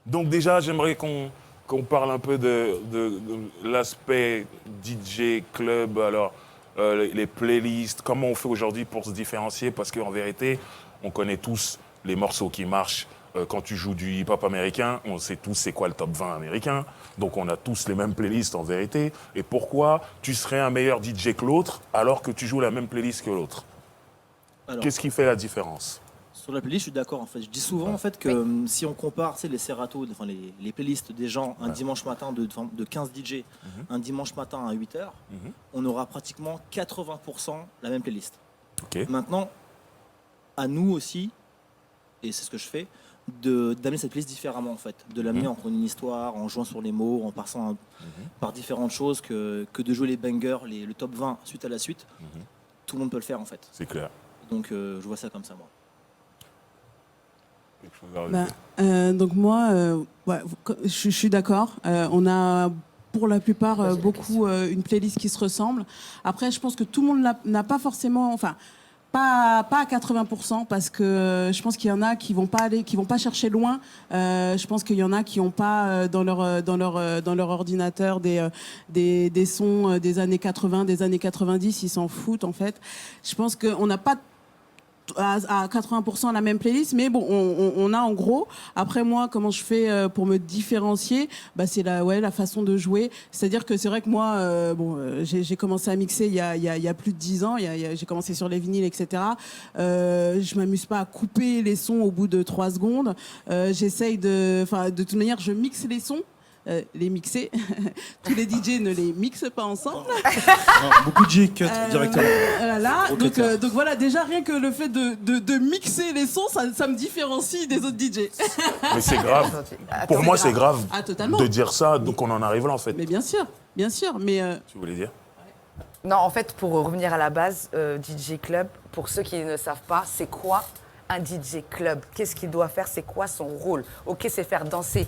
Donc déjà, j'aimerais qu'on parle un peu de l'aspect DJ, club, alors les playlists, comment on fait aujourd'hui pour se différencier, parce qu'en vérité, on connaît tous les morceaux qui marchent. Quand tu joues du hip-hop américain, on sait tous c'est quoi le top 20 américain, donc on a tous les mêmes playlists en vérité. Et pourquoi tu serais un meilleur DJ que l'autre alors que tu joues la même playlist que l'autre? Qu'est-ce qui fait la différence? Sur la playlist, je suis d'accord en fait. Je dis souvent en fait que si on compare les Serato, enfin, les playlists des gens un dimanche matin de 15 DJ, un dimanche matin à 8h, on aura pratiquement 80% la même playlist. Maintenant, à nous aussi, et c'est ce que je fais, d'amener cette playlist différemment en fait, de l'amener en prenant une histoire, en jouant sur les mots, en passant par différentes choses que de jouer les bangers, le top 20 suite à la suite. Tout le monde peut le faire en fait. C'est clair. Donc je vois ça comme ça moi. Donc moi, je suis d'accord. On a pour la plupart beaucoup une playlist qui se ressemble. Après, je pense que tout le monde n'a pas forcément, enfin, pas à 80%, parce que je pense qu'il y en a qui vont pas chercher loin. Je pense qu'il y en a qui n'ont pas dans leur ordinateur des sons des années 80, des années 90. Ils s'en foutent en fait. Je pense qu'on n'a pas à 80% la même playlist, mais bon, on a en gros. Après moi, comment je fais pour me différencier, c'est la façon de jouer. C'est-à-dire que c'est vrai que moi, j'ai commencé à mixer il y a plus de 10 ans. J'ai commencé sur les vinyles, etc. Je m'amuse pas à couper les sons au bout de 3 secondes. J'essaye de toute manière, je mixe les sons. Les mixer. Tous les DJ ne les mixent pas ensemble. Non, beaucoup de J cut directement. Donc voilà, déjà rien que le fait de mixer les sons, ça me différencie des autres DJ. Mais c'est grave. Pour moi, c'est grave totalement. de dire ça, donc on en arrive là en fait. Mais bien sûr. Mais tu voulais dire? Non, en fait, pour revenir à la base, DJ Club, pour ceux qui ne savent pas, c'est quoi un DJ Club? Qu'est-ce qu'il doit faire? C'est quoi son rôle? Ok, c'est faire danser.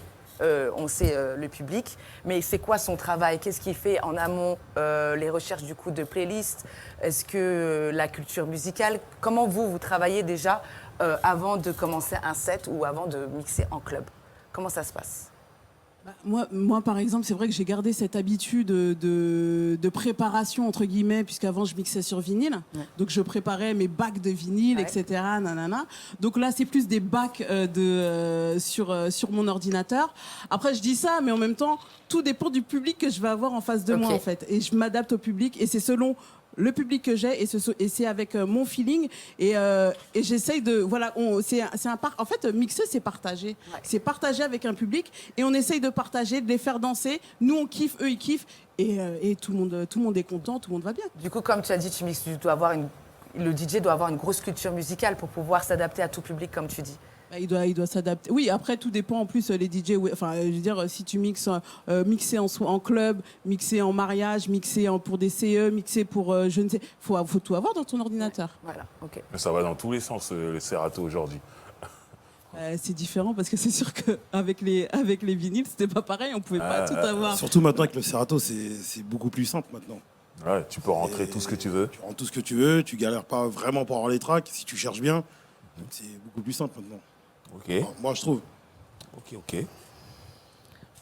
On sait le public, mais c'est quoi son travail? Qu'est-ce qu'il fait en amont? Les recherches du coup de playlist? Est-ce que la culture musicale? Comment vous travaillez déjà avant de commencer un set ou avant de mixer en club? Comment ça se passe? Moi, par exemple, c'est vrai que j'ai gardé cette habitude de préparation, entre guillemets, puisqu'avant, je mixais sur vinyle. Ouais. Donc, je préparais mes bacs de vinyle, etc. Nanana. Donc là, c'est plus des bacs sur mon ordinateur. Après, je dis ça, mais en même temps, tout dépend du public que je vais avoir en face de moi, en fait. Et je m'adapte au public, et c'est selon le public que j'ai, et c'est avec mon feeling, et j'essaye de, voilà, en fait, mixer, c'est partager. Ouais. C'est partager avec un public, et on essaye de partager, de les faire danser. Nous, on kiffe, eux, ils kiffent, et tout le monde est content, tout le monde va bien. Du coup, comme tu as dit, tu mixes, le DJ doit avoir une grosse culture musicale pour pouvoir s'adapter à tout public, comme tu dis. Il doit s'adapter. Oui, après, tout dépend. En plus, les DJ, enfin, je veux dire, si tu mixes, mixer en club, mixer en mariage, mixer pour des CE, mixer pour, je ne sais, faut tout avoir dans ton ordinateur. Voilà, ok. Mais ça va dans tous les sens, les Serato aujourd'hui. C'est différent parce que c'est sûr qu'avec les vinyles, c'était pas pareil, on pouvait pas tout avoir. Surtout maintenant avec le Serato, c'est beaucoup plus simple maintenant. Ouais, tu peux rentrer tout ce que tu veux. Tu rentres tout ce que tu veux, tu galères pas vraiment pour avoir les tracks. Si tu cherches bien, c'est beaucoup plus simple maintenant. Ok. Alors, moi, je trouve. Ok.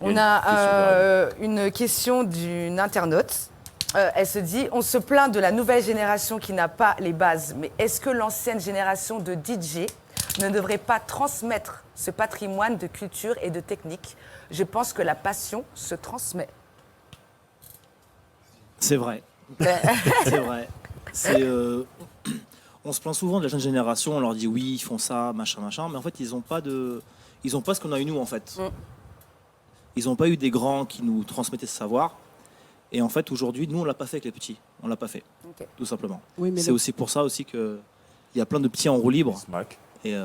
On a une question d'une internaute. Elle se dit, on se plaint de la nouvelle génération qui n'a pas les bases, mais est-ce que l'ancienne génération de DJ ne devrait pas transmettre ce patrimoine de culture et de technique? Je pense que la passion se transmet. C'est vrai. C'est vrai. On se plaint souvent de la jeune génération, on leur dit oui, ils font ça, machin, mais en fait, ils ont pas ce qu'on a eu nous, en fait. Ils n'ont pas eu des grands qui nous transmettaient ce savoir. Et en fait, aujourd'hui, nous, on l'a pas fait avec les petits. On l'a pas fait, tout simplement. Oui, c'est aussi pour ça aussi qu'il y a plein de petits en roue libre. Et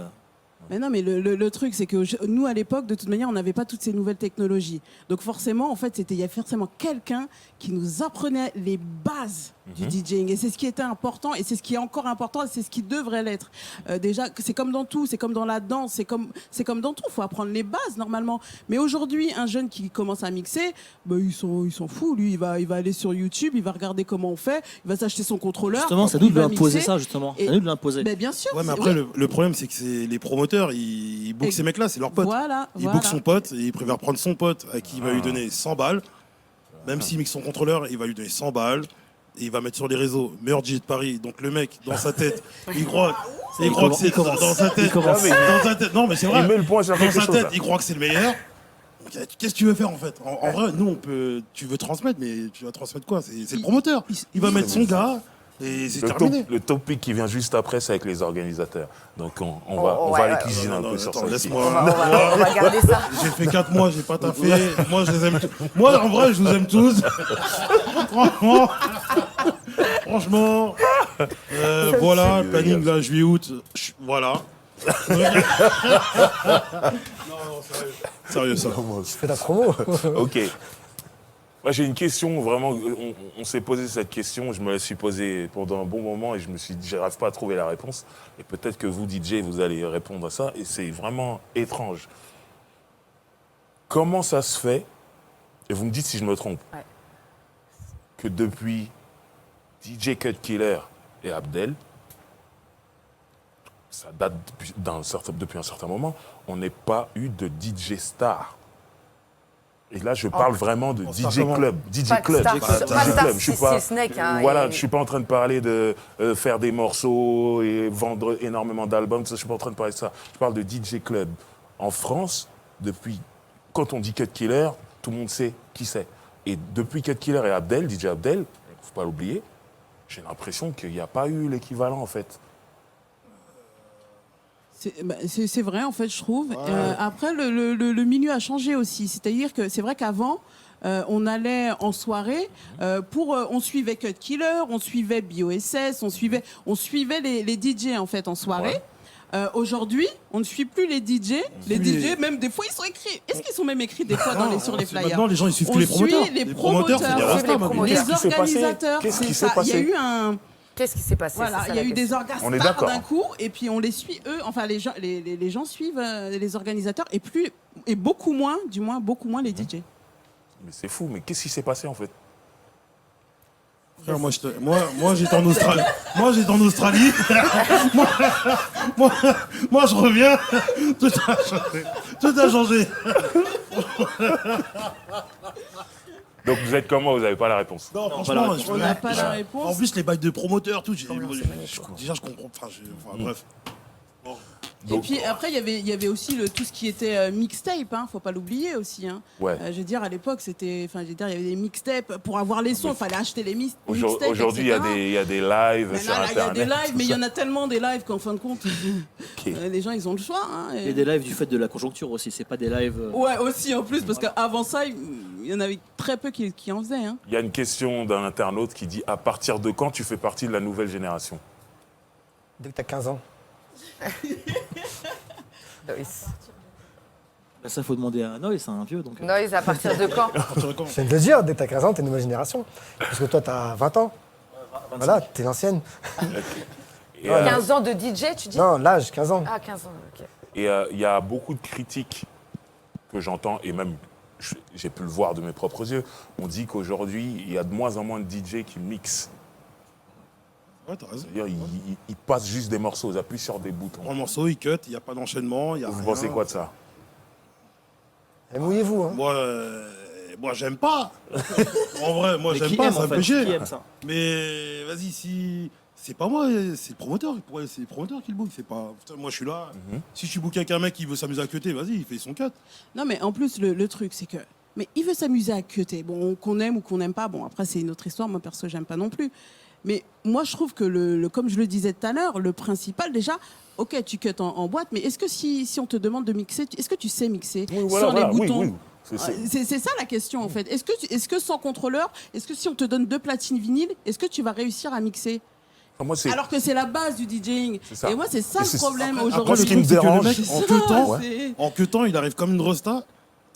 Mais non, mais le truc, c'est que nous, à l'époque, de toute manière, on n'avait pas toutes ces nouvelles technologies. Donc forcément, en fait, il y a forcément quelqu'un qui nous apprenait les bases du DJing. Et c'est ce qui était important, et c'est ce qui est encore important, et c'est ce qui devrait l'être. Déjà, c'est comme dans tout, c'est comme dans la danse, c'est comme dans tout. Il faut apprendre les bases, normalement. Mais aujourd'hui, un jeune qui commence à mixer, il s'en fout. Lui, il va aller sur YouTube, il va regarder comment on fait, il va s'acheter son contrôleur. Justement, c'est à nous de lui imposer ça, justement. C'est à nous de l'imposer. Mais bien sûr. Ouais, mais après, le problème, c'est que les promoteurs promoteur, il book ces mecs-là, c'est leurs potes. Voilà, Il book son pote et il préfère prendre son pote à qui il va lui donner 100 balles. Même s'il mixe son contrôleur, il va lui donner 100 balles. Et il va mettre sur les réseaux meilleur DJ de Paris. Donc le mec, dans sa tête, il croit que c'est dans sa tête. Dans sa tête. Non, mais c'est vrai. Il met le point sur Dans quelque sa chose. tête, là. il croit que c'est le meilleur. Donc, qu'est-ce que tu veux faire en fait en vrai, nous, tu veux transmettre, mais tu vas transmettre quoi? C'est le promoteur. Il va mettre son gars et c'est terminé. Le topic qui vient juste après, c'est avec les organisateurs. Donc on va aller cuisiner un peu sur ça. Attends, aussi. laisse-moi. On va garder ça. J'ai fait 4 mois, j'ai pas taffé. Moi, je les aime tous. Moi, en vrai, je vous aime tous. Franchement. Voilà, le planning là, juillet-août. Voilà. Non, sérieux ça. Fais la promo. Ok. Moi, j'ai une question, vraiment, on s'est posé cette question, je me la suis posée pendant un bon moment et je me suis dit, j'arrive pas à trouver la réponse. Et peut-être que vous, DJ, vous allez répondre à ça, et c'est vraiment étrange. Comment ça se fait, et vous me dites si je me trompe, Ouais. que depuis DJ Cut Killer et Abdel, ça date depuis un certain moment, on n'ait pas eu de DJ star. Et là, je parle vraiment de DJ comment Club. DJ Pas Club. star, DJ pas star, Club. Je suis pas, si Snake, hein, voilà, et- je suis pas en train de parler de faire des morceaux et vendre énormément d'albums. Je suis pas en train de parler de ça. Je parle de DJ Club. En France, depuis, quand on dit Cut Killer, tout le monde sait qui c'est. Et depuis Cut Killer et Abdel, DJ Abdel, faut pas l'oublier, j'ai l'impression qu'il n'y a pas eu l'équivalent, en fait. C'est vrai, en fait, je trouve. Après, le milieu a changé aussi. C'est-à-dire que c'est vrai qu'avant, on allait en soirée, on suivait Cut Killer, on suivait BOSS, on suivait les DJ, en fait, en soirée. Aujourd'hui, on ne suit plus les DJ. Les DJ, même des fois, ils sont écrits. Est-ce qu'ils sont même écrits des fois sur les flyers? Maintenant, les gens, ils suivent On que les promoteurs. suit les promoteurs, c'est des les rastas, promoteurs. les Qu'est-ce qui s'est passé organisateurs. Qu'est-ce qui c'est s'est ça. Il y a passé eu un... Qu'est-ce qui s'est passé? Voilà, C'est ça, il y a la eu des question. On est orgas d'accord. d'un coup, et puis on les suit eux. Enfin, les gens suivent les organisateurs et beaucoup moins les DJ. Mais c'est fou, mais qu'est-ce qui s'est passé, en fait? Frère, moi, j'étais en Australie. Moi, j'étais en Australie. moi, je reviens. Tout a changé. Tout a changé. Donc vous êtes comment? Vous n'avez pas la réponse? Non, voilà, franchement, On n'a pas la réponse. En plus, les bails de promoteurs, tout. Déjà, je comprends. Bref. Et puis après, il y avait aussi tout ce qui était mixtape, hein, faut pas l'oublier aussi. Hein. Ouais. Je veux dire, à l'époque, il y avait des mixtapes. Pour avoir les sons, il fallait acheter les mixtapes. Aujourd'hui, il y a des lives Maintenant, sur là, il y a Internet. des lives, tout mais il y ça. en a tellement des lives qu'en fin de compte, les gens, ils ont le choix. Hein, Il y a des lives du fait de la conjoncture aussi, c'est pas des lives. Ouais, aussi en plus, parce qu'avant ça, il y en avait très peu qui en faisaient. Hein. Il y a une question d'un internaute qui dit à partir de quand tu fais partie de la nouvelle génération? Dès que t'as 15 ans. Noise. Bah, ça, faut demander à Noise, c'est un vieux. Donc, Noise, à partir de quand? Je viens de le dire, dès que t'as 15 ans, t'es une nouvelle génération. Parce que toi, t'as 20 ans. Voilà, t'es l'ancienne. Et, 15 ans de DJ, tu dis? Non, l'âge, 15 ans. Ah, 15 ans, ok. et, il y a beaucoup de critiques que j'entends, et même j'ai pu le voir de mes propres yeux. On dit qu'aujourd'hui, il y a de moins en moins de DJ qui mixent. Ouais, t'as raison. C'est-à-dire, ils passent juste des morceaux, ils appuient sur des boutons. Prends le morceau, il cut, il n'y a pas d'enchaînement, il y a Vous rien. pensez quoi de ça? Et mouillez-vous, hein. Moi, j'aime pas. En vrai, moi, mais j'aime qui pas, aime, ça en me fait, fait chier. qui aime ça? Mais vas-y, si. C'est pas moi, c'est le promoteur. C'est le promoteur qui le book. C'est pas. Putain, moi, je suis là. Si je suis booké avec un mec qui veut s'amuser à cutter, vas-y, il fait son cut. Non, mais en plus, le truc, c'est que. Mais il veut s'amuser à cutter. Bon, qu'on aime ou qu'on n'aime pas. Bon, après, c'est une autre histoire. Moi, perso, j'aime pas non plus. Mais moi, je trouve que, comme je le disais tout à l'heure, le principal, déjà, ok, tu cut en boîte, mais est-ce que si on te demande de mixer, est-ce que tu sais mixer Oui, voilà, sans voilà, les oui, boutons? oui. C'est ça la question, en fait. Est-ce que sans contrôleur, est-ce que si on te donne 2 platines vinyles, est-ce que tu vas réussir à mixer? Enfin, moi, c'est- Alors que c'est la base du DJing. C'est ça. Et moi, c'est ça Et le c'est- problème Après, aujourd'hui. ce qui me truc, c'est que dérange, le mec, C'est en ça, queutant, c'est- en queutant, il arrive comme une rosta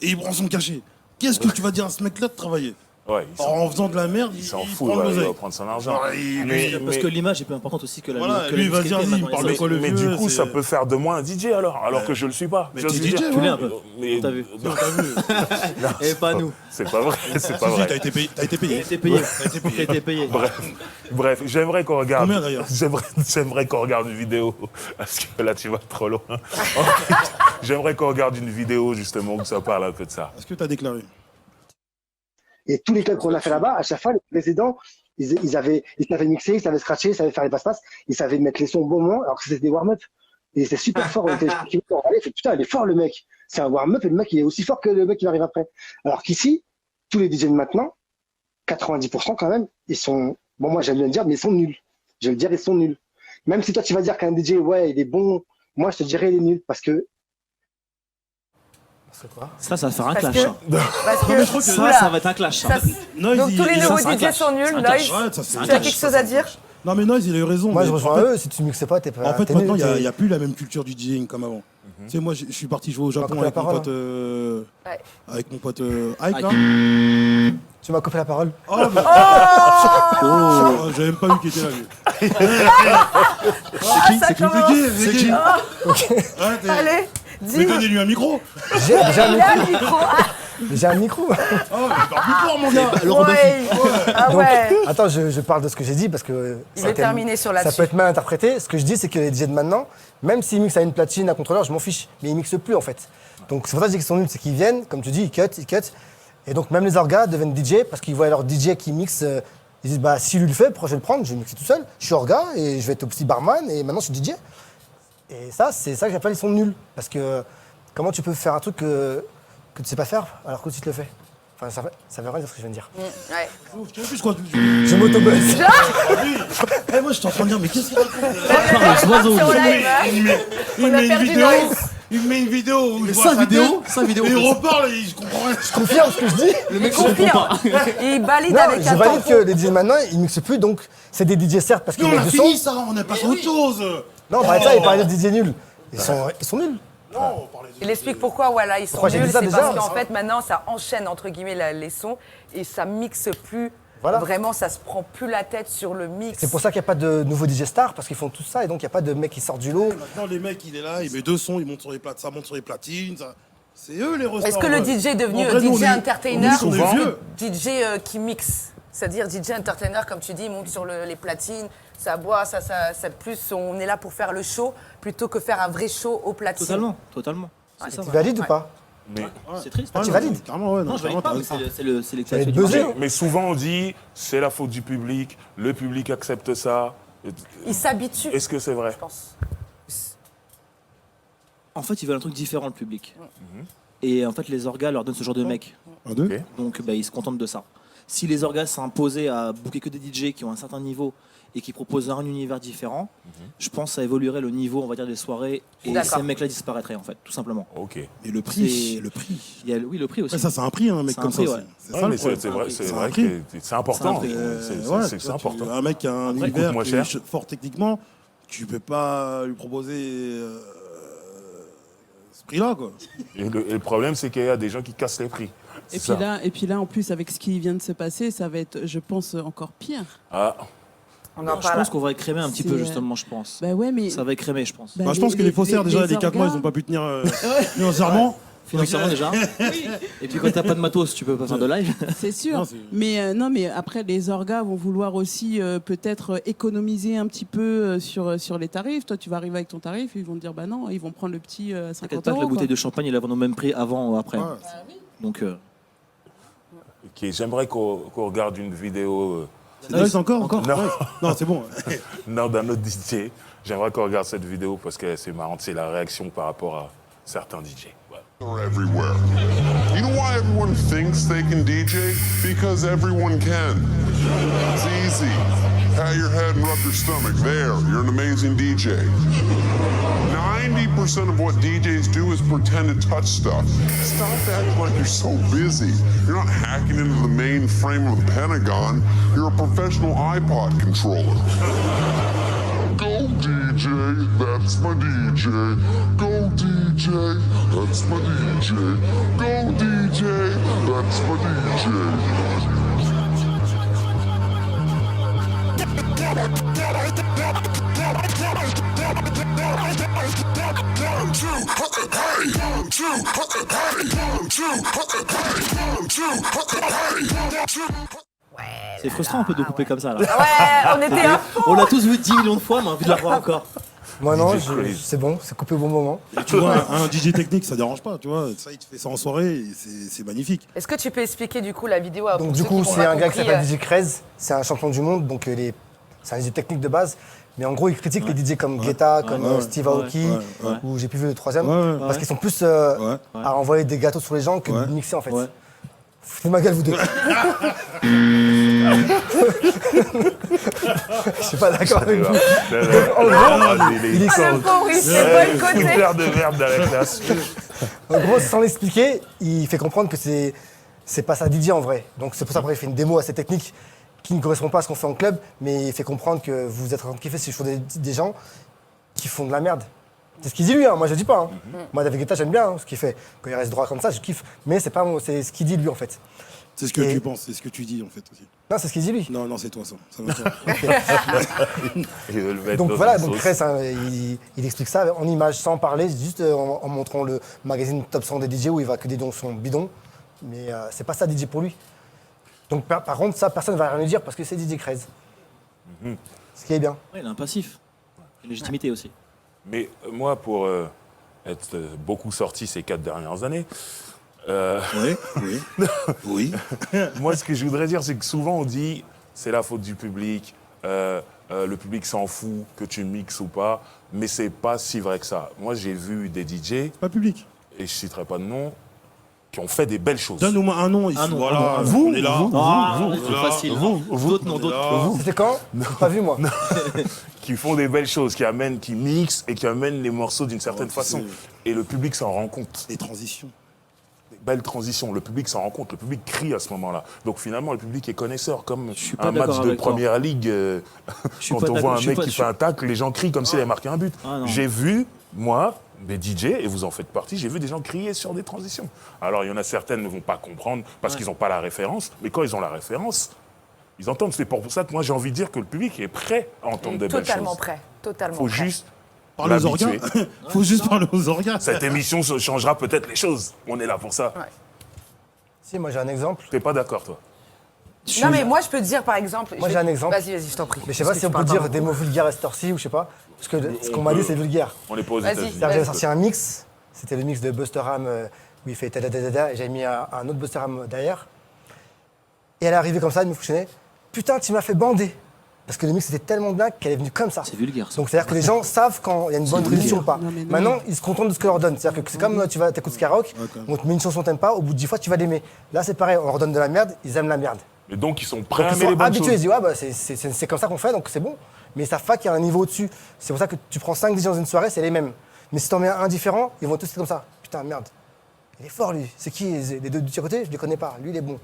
et il prend son cachet. Qu'est-ce que tu vas dire à ce mec-là de travailler? Ouais, En faisant de la merde, il s'en il fout, prend ouais, il l'oseille. va prendre son argent. Parce que l'image est plus importante aussi que la Voilà, que lui, la vas-y, discrétion, vas-y, maintenant, il parle les de quoi le Mais vieux, du coup, c'est- ça peut faire de moi un DJ alors que je le suis pas. Mais Tu vois t'es ce que je veux DJ, dire Tu l'es un peu. Mais T'as vu. non, T'as vu Et pas nous. c'est pas vrai, c'est pas Si, si, vrai. t'as été payé. T'as été payé. T'es payé. T'as été payé. T'es payé. Bref, j'aimerais qu'on regarde. Combien, d'ailleurs J'aimerais qu'on regarde une vidéo parce que là tu vas trop loin. J'aimerais qu'on regarde une vidéo justement où ça parle un peu de ça. Est-ce que t'as déclaré? Et tous les clubs qu'on a fait là-bas, à chaque fois, les présidents, ils savaient mixer, ils savaient scratcher, ils savaient faire les passe-passe, ils savaient mettre les sons au bon moment, alors que c'était des warm-up. Et c'était super fort. On était putain, il est fort le mec. C'est un warm-up et le mec, il est aussi fort que le mec qui arrive après. Alors qu'ici, tous les DJ de maintenant, 90% quand même, ils sont, bon, moi j'aime bien le dire, mais ils sont nuls. Je vais le dire, ils sont nuls. Même si toi tu vas dire qu'un DJ, ouais, il est bon, moi je te dirais il est nul parce que C'est quoi? Ça va faire un Parce clash. que- hein. Parce que Ça va être un clash. hein. Noise, Donc tous les il- nouveaux c'est un DJ clash. sont nuls. C'est un Noise, clash. Ouais, ça, c'est tu un as clash. quelque chose à dire? Non, mais Noise, il a eu raison. Moi, mais je en rejoins fait- eux. Si tu mixes pas, t'es pas. En fait, t'es maintenant, nul, il n'y a plus la même culture du DJing comme avant. Tu sais, moi, je suis parti jouer au Japon couper avec la mon parole, pote. Ouais. Avec mon pote. Ike, là. Tu m'as coupé la parole. Oh, mais- Oh, j'avais même pas vu qu'il était là, lui. Ça commence. Compliqué, c'est qui Allez, Mais dis. donnez-lui un micro. J'ai un Il a micro. le micro. J'ai un micro. Oh, mais il parle plus fort, mon gars. Ouais. Ah Donc, ouais. attends, je parle de ce que j'ai dit parce que Il ça veut peut- terminer sur ça là-dessus. peut être mal interprété. Ce que je dis, c'est que les DJ de maintenant, même s'ils mixent à une platine, à un contrôleur, je m'en fiche. Mais ils mixent plus en fait. Donc c'est pour ça que je dis qu'ils sont nuls, c'est qu'ils viennent, comme tu dis, ils cut. Et donc même les orgas deviennent DJ parce qu'ils voient leur DJ qui mixe. Ils disent, bah si lui le fait, pourquoi je vais le prendre? Je vais mixer tout seul. Je suis orga et je vais être aussi barman et maintenant je suis DJ. Et ça, c'est ça que j'appelle ils sont nuls. Parce que comment tu peux faire un truc que tu sais pas faire alors que tu te le fais? Enfin, ça veut rien dire ce que je viens de dire. Ouais. Je sais plus quoi. Je m'autobuzz. Eh, moi, je suis en train de dire, mais qu'est-ce qu'il raconte Les oiseaux. Sur live, hein. Il On a met une perdu vidéo. Noise. Il met une vidéo où je vois Sa sa vidéo, tête, sa vidéo. Et il reparle et je comprends rien. Je confirme ce que je dis. Le mec Confirme. Il valide Non, avec je un valide tampon. que les DJ maintenant, ils mixent plus, donc c'est des DJ certes parce Mais qu'ils on a mettent du fini son. ça, on a passé à autre chose. Non, par ça, ils parlaient de DJ nuls. Ils sont nuls. Non, on parlait de- Il explique pourquoi voilà, ils sont Pourquoi j'ai nuls. dit ça C'est déjà parce qu'en fait, maintenant, ça enchaîne entre guillemets les sons et ça mixe plus. Voilà. Vraiment, ça se prend plus la tête sur le mix. C'est pour ça qu'il n'y a pas de nouveaux DJ stars parce qu'ils font tout ça et donc il n'y a pas de mec qui sort du lot. Maintenant, les mecs, il est là, il met deux sons, il monte sur les plates, ça monte sur les platines. C'est eux les ressorts. Est-ce que le DJ est devenu En vrai, nous, on DJ est- entertainer on est vieux. DJ qui mixe? C'est-à-dire DJ entertainer, comme tu dis, il monte sur les platines, ça boit, ça plus, on est là pour faire le show plutôt que faire un vrai show aux platines. Totalement. C'est ça. Tu valides ou pas? Mais, C'est triste. tu valides? Carrément, ouais. Non, je valide pas, mais c'est le Ça va être du buzzé. marché. mais souvent on dit c'est la faute du public, le public accepte ça. Il s'habitue, Est-ce que c'est vrai? je pense. En fait, ils veulent un truc différent, le public. Et en fait, les orgas leur donnent ce genre de mec. Un, deux. Ok. Donc, bah, ils se contentent de ça. Si les orgas s'imposaient à booker que des DJ qui ont un certain niveau et qui proposent un univers différent, je pense que ça évoluerait le niveau, on va dire, des soirées. Et D'accord. ces mecs-là disparaîtraient, en fait, tout simplement. Ok. Et le prix, C'est- le prix. Il y a, oui, le prix aussi. Ouais, ça, c'est un prix, un mec C'est un comme prix, ça. ouais. C'est Ouais, ça mais le problème. c'est vrai, C'est c'est un vrai prix. que c'est important. C'est un prix. C'est important. Un mec qui a un Après, il univers coûte moins qui cher. est fort techniquement, tu peux pas lui proposer ce prix-là, quoi. Et le problème, c'est qu'il y a des gens qui cassent les prix. Et C'est puis là, en plus, avec ce qui vient de se passer, ça va être, je pense, encore pire. Ah, On en Je parle. pense qu'on va écrémer un petit peu, C'est, justement, je pense. Bah ouais, mais. Ça va écrémer, je pense. bah, Bah, je pense que les faussaires, déjà, les 4 mois, orgas- ils ont pas pu tenir financièrement. Financièrement, déjà. Et puis, quand t'as pas de matos, tu peux pas faire de live. C'est sûr. Non, c'est- Mais non, mais après, les orgas vont vouloir aussi peut-être économiser un petit peu sur les tarifs. Toi, tu vas arriver avec ton tarif, ils vont te dire bah non, ils vont prendre le petit à 50 T'inquiète pas que euros. la bouteille quoi. de champagne, ils la vendent au même prix avant ou après. Ouais. Donc, ok, j'aimerais qu'on regarde une vidéo. C'est Noise encore Encore Non. Ouais. Non, c'est bon. Non, d'un autre DJ. J'aimerais qu'on regarde cette vidéo parce que c'est marrant, c'est la réaction par rapport à certains DJ. Voilà. Are everywhere. You know why everyone thinks they can DJ? Because everyone can. It's easy. Pat your head and rub your stomach. There, you're an amazing DJ. 90% of what DJs do is pretend to touch stuff. Stop acting like you're so busy. You're not hacking into the mainframe of the Pentagon. You're a professional iPod controller. Go DJ, that's my DJ. Go DJ, that's my DJ. Go DJ, that's my DJ. C'est frustrant un peu de couper comme ça là. Ouais, on était à On l'a tous vu 10 millions de fois, mais on a envie de la voir encore. Moi non, DJ Craze. c'est bon, c'est coupé au bon moment. Et tu vois, un DJ technique, ça dérange pas, tu vois. Ça, il te fait ça en soirée, et c'est magnifique. Est-ce que tu peux expliquer du coup la vidéo à Donc pour du ceux coup, qui n'ont c'est pas un gars qui compris, s'appelle DJ Krez, c'est un champion du monde, donc c'est un DJ technique de base. Mais en gros, il critique les DJ comme Guetta, comme Steve Aoki, ou j'ai plus vu le troisième, parce qu'ils sont plus à envoyer des gâteaux sur les gens que de mixer en fait. Ouais. Foutez ma gueule, vous deux. Je suis pas d'accord avec vous. Il est Ah, le pauvre, il s'est boycotté. Fouteur de merde dans la classe. En gros, sans l'expliquer, il fait comprendre que c'est pas ça DJ en vrai. Donc c'est pour ça qu'il fait une démo assez technique qui ne correspond pas à ce qu'on fait en club, mais il fait comprendre que vous êtes en train de kiffer si je trouve des gens qui font de la merde. C'est ce qu'il dit lui, hein. Moi je dis pas. Hein. Moi David Guetta j'aime bien ce qu'il fait. Quand il reste droit comme ça, je kiffe. Mais c'est pas c'est ce qu'il dit lui en fait. C'est ce que tu penses, c'est ce que tu dis en fait aussi. Non, c'est ce qu'il dit lui. Non, c'est toi ça. Ça va toi. Donc voilà, donc Krez, hein, il explique ça en images, sans parler, juste en montrant le magazine Top 100 des DJ où il va que des dons son bidon. Mais c'est pas ça DJ pour lui. Donc par contre, ça, personne ne va rien lui dire parce que c'est DJ Krez. Ce qui est bien. Ouais, il a un passif. Une légitimité aussi. Mais moi, pour être beaucoup sorti ces 4 dernières années, Oui. moi, ce que je voudrais dire, c'est que souvent on dit c'est la faute du public, le public s'en fout que tu mixes ou pas, mais c'est pas si vrai que ça. Moi, j'ai vu des DJ, Pas public. et je citerai pas de nom, qui ont fait des belles choses. Donne-nous un nom ici. Un nom, Voilà, un nom. Vous, on est là. C'est facile. D'autres non, d'autres. C'était quand J'ai pas vu moi. Qui font des belles choses, qui mixent et qui amènent les morceaux d'une certaine Ouais, façon. Et le public s'en rend compte. Les transitions. Belle transition, le public s'en rend compte, le public crie à ce moment-là. Donc finalement, le public est connaisseur, comme suis pas un match d'accord de avec toi. première ligue. suis Quand pas on d'accord, voit je un suis mec pas- qui je fait suis- un tacle, les gens crient comme s'il avait marqué un but. Ah, non. J'ai vu, moi, des DJ, et vous en faites partie, j'ai vu des gens crier sur des transitions. Alors il y en a certaines ne vont pas comprendre parce qu'ils n'ont pas la référence, mais quand ils ont la référence, ils entendent. C'est pour ça que moi j'ai envie de dire que le public est prêt à entendre des belles Totalement choses. prêt. Totalement Il faut prêt. juste Parle aux l'habituer. organes. Faut juste parler aux organes. Cette émission changera peut-être les choses. On est là pour ça. Ouais. Si, moi j'ai un exemple. T'es pas d'accord, toi? Non, mais moi, je peux te dire, par exemple... Moi, j'ai un exemple. Vas-y, je t'en prie. Mais je sais pas Parce si que on tu peut parles dire pas des mots vulgaires à cette heure-ci ou je sais pas. Parce que ce qu'on m'a dit c'est vulgaire. On est pas aux Vas-y. États-Unis. C'est-à-dire que j'avais sorti un mix, c'était le mix de Busta Rhymes où il fait ta-da-da-da-da, et j'avais mis un autre Busta Rhymes derrière. Et elle est arrivée comme ça, elle me fonctionnait. Putain, tu m'as fait bander. Parce que le mix était tellement bien qu'elle est venue comme ça. C'est vulgaire. Ça. Donc c'est-à-dire que les gens savent quand il y a une bonne transition ou pas. Non, mais non. Maintenant, ils se contentent de ce que leur donne. C'est-à-dire que c'est comme tu vas t'écoutes Skyrock, on te met une chanson que t'aimes pas, au bout de 10 fois tu vas l'aimer. Là c'est pareil, on leur donne de la merde, ils aiment la merde. Et donc, ils sont prêts Donc à ils aimer les sont bonnes habitués, ils choses. disent ouais bah c'est comme ça qu'on fait donc c'est bon. Mais ils savent pas qu'il y a un niveau au-dessus. C'est pour ça que tu prends 5 DJ dans une soirée, c'est les mêmes. Mais si t'en mets un différent, ils vont tous être comme ça. Putain merde. Il est fort lui. C'est qui les deux du côté? Je les connais pas. Lui il est bon.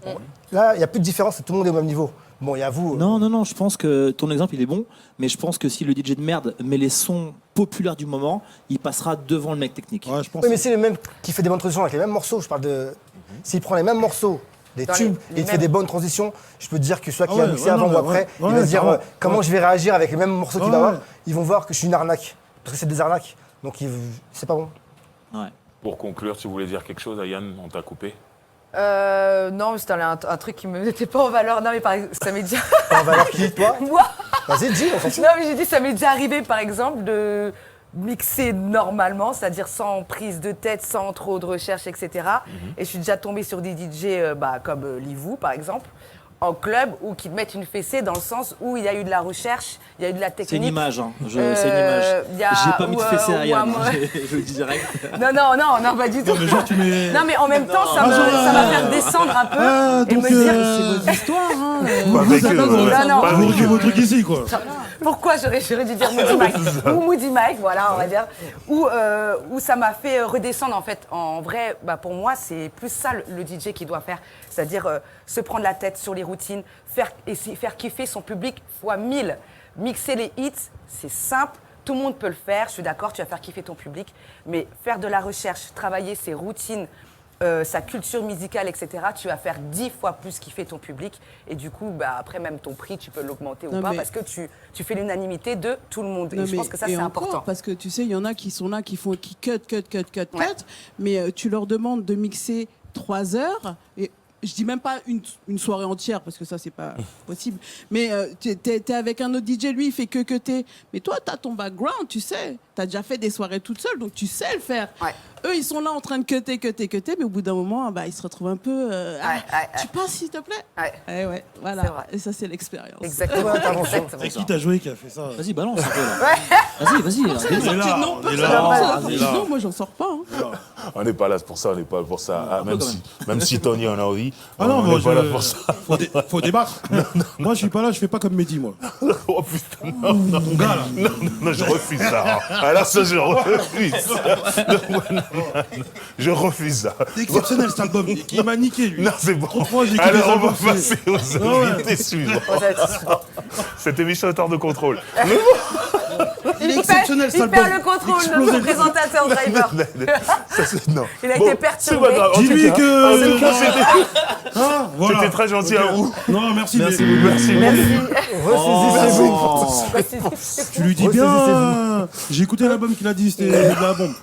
Bon, là, il n'y a plus de différence, tout le monde est au même niveau. Bon, il y a vous. Non, je pense que ton exemple il est bon, mais je pense que si le DJ de merde met les sons populaires du moment, il passera devant le mec technique. Ouais, je pense. Oui, mais c'est le même qui fait des bonnes transitions avec les mêmes morceaux. Je parle de. S'il prend les mêmes morceaux, des Dans tubes, les et il fait mêmes- des bonnes transitions, je peux te dire que soit qui Ah a ouais, mixé ouais, avant non, ou après, ouais, il va se dire carrément, comment ouais. je vais réagir avec les mêmes morceaux qu'il va Ouais. avoir. Ils vont voir que je suis une arnaque. Parce que c'est des arnaques. Donc c'est pas bon. Ouais. Pour conclure, tu voulais dire quelque chose, Ayane? On t'a coupé. Non, c'était un truc qui me mettait pas en valeur. Non, mais par exemple, ça m'est déjà... En valeur qui, toi Moi Vas-y, dis, on s'en fout. Non, mais j'ai dit, ça m'est déjà arrivé, par exemple, de mixer normalement, c'est-à-dire sans prise de tête, sans trop de recherche, etc. Et je suis déjà tombée sur des DJ comme Livou, par exemple, en club, ou qui mettent une fessée dans le sens où il y a eu de la recherche, il y a eu de la technique. C'est une image, hein. C'est une image. il y a- J'ai pas mis de ou, fessée ou à Yann, un- hein. Je le dis direct. Non, pas du tout. Mais genre, tu mets. Non, mais en même temps, ça Ah, va faire descendre un peu Ah, et donc, me dire... C'est votre histoire, hein. Pas avec eux, Non, ouais. non. Pas Vous avec reculez eux. vos trucs ici, quoi. Pourquoi j'aurais dû dire Moody Mike ou Moody Mike, voilà, on va dire. Où ça m'a fait redescendre, en fait. En vrai, pour moi, c'est plus ça le DJ qui doit faire. C'est-à-dire se prendre la tête sur les routines, faire kiffer son public fois 1000. Mixer les hits, c'est simple. Tout le monde peut le faire. Je suis d'accord, tu vas faire kiffer ton public. Mais faire de la recherche, travailler ses routines, sa culture musicale, etc., tu vas faire 10 fois plus kiffer ton public. Et du coup, après, même ton prix, tu peux l'augmenter ou Non, pas mais- parce que tu fais l'unanimité de tout le monde. Non, Et je pense que ça, et c'est encore, important. Parce que tu sais, il y en a qui sont là, qui cut, Ouais. mais tu leur demandes de mixer 3 heures, et je dis même pas une soirée entière, parce que ça, c'est pas possible, mais t'es avec un autre DJ, lui, il fait que cutter. Mais toi, t'as ton background, tu sais, t'as déjà fait des soirées toute seule, donc tu sais le faire. Ouais. Eux, ils sont là en train de cutter, mais au bout d'un moment, ils se retrouvent un peu... Tu passes, s'il te plaît. Ouais. Ouais, voilà. C'est vrai. Et ça, c'est l'expérience. Exactement. Exactement. C'est qui t'a joué qui a fait ça? Vas-y, balance un peu là. Vas-y. On est là, Non, on est là, on est là. non, moi, j'en sors pas. Hein. On n'est pas là pour ça, on n'est pas là pour ça. Ah, même si Tony en a envie, Ah non, on moi, n'est pas là pour ça. faut débattre. Moi, je suis pas là, je fais pas comme Mehdi, moi. Oh putain, non, Ton gars, là. non, je refuse ça. Alors ça, je refuse. Je refuse ça. C'est exceptionnel cet album. Il m'a niqué, lui. Non, c'est bon. Trop fois, j'ai écouté Alors, les on va albums, passer aux ouais. invités suivants. Cette émission est hors de contrôle. Il est exceptionnel cet Il album. perd le contrôle, Explosé. notre présentateur driver. Non. Il a Bon, été c'est pas perturbé. grave. En tout Dis-lui cas, que. Hein, voilà. C'était très gentil à vous. Non, merci. Merci, mais- merci. Ressaisissez-vous. Tu lui dis bien. J'ai écouté l'album qu'il a dit, c'était de la bombe.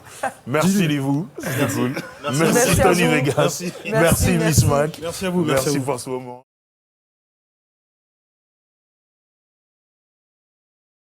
Merci les vous. C'était cool. Merci Merci à Tony vous. Vegas. Merci. Merci Miss Mac. Merci à vous. Merci pour ce moment.